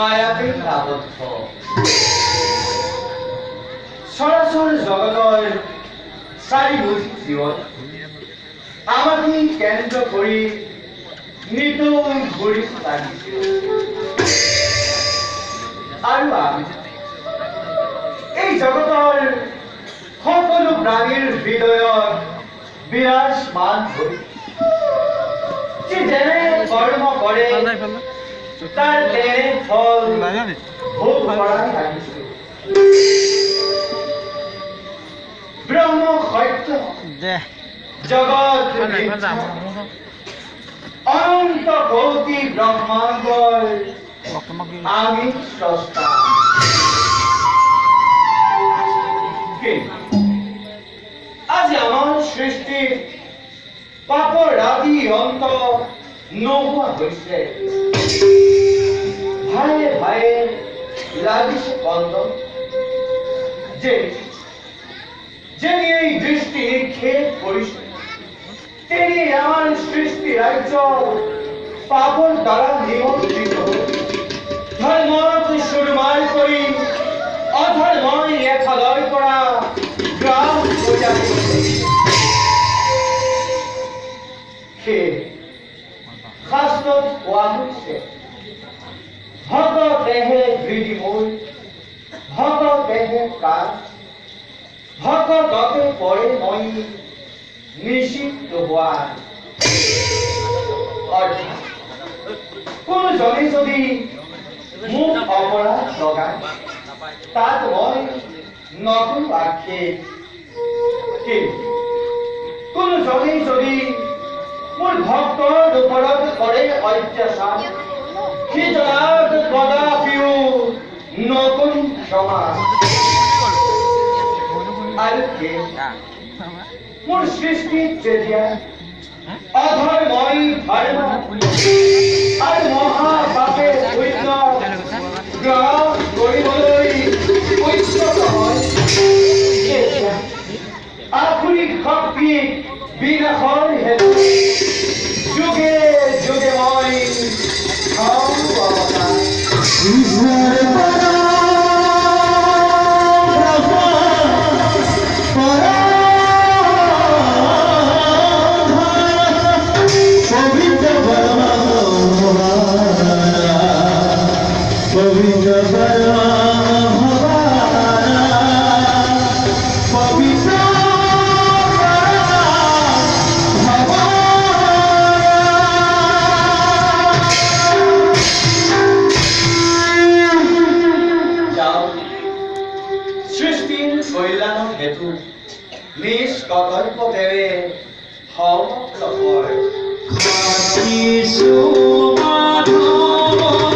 মায়াতে আবদ্ধ সরাসর জগতৰ চাৰিভুজ জীৱন আমাকে কেন্দ্ৰ কৰি নিতৌ ঘূৰি লাগিছে আৰু আমি এই জগতৰ সকলো প্ৰাণীৰ হৃদয়ত বিৰাজমান হৈ যে যেনে কৰ্ম কৰে তাৰ তেনে ফল ভোগ কৰা লাগিছে ব্ৰহ্ম সত্য জগত অনন্ত কোটি ব্ৰহ্মাণ্ডৰ আমি স্ৰষ্টা আজি আমাৰ সৃষ্টিত পাপৰ ৰাতি অন্ত নোহোৱা হৈছে ভায়ে ভায়ে লাগিছে কন্দ যে এই দৃষ্টি নিক্ষেপ কৰিছে তেনি আমাৰ সৃষ্টি ৰাজ্য পাপৰ দ্বাৰা নিমন্ত্ৰিত ধৰ্মক সুৰমাৰ কৰি অধৰ্মই এফালৰ পৰা গ্ৰাস কঢ়িয়াই শাস্ত্ৰত কোৱা হৈছে ভকতেহে হৃদি মোৰ ভকতেহে প্ৰাণ ভকততে পৰে মই নিষিদ্ধ হোৱা অৰ্থাৎ কোনোজনে যদি মোক অপৰাধ লগায় তাত মই নকৰো আক্ষেপ কোনোজনে যদি মোৰ ভক্তৰ ওপৰত কৰে অত্যাচাৰ সিজনাক কদাপিও নকৰি ক্ষমা আৰু মোৰ সৃষ্টিত যেতিয়া অধৰ্মই ধৰ্ম আৰু মহাপাপে পুণ্য গ্ৰহণ কৰিবলৈ উচ্চত হয় আখুৰিক শক্তি বিনাশৰ হেতু যুগে যুগে মই অৱতাৰ কল্যাণৰ হেতু নিজ কৰ্তব্যৰে সমগ্ৰ হয়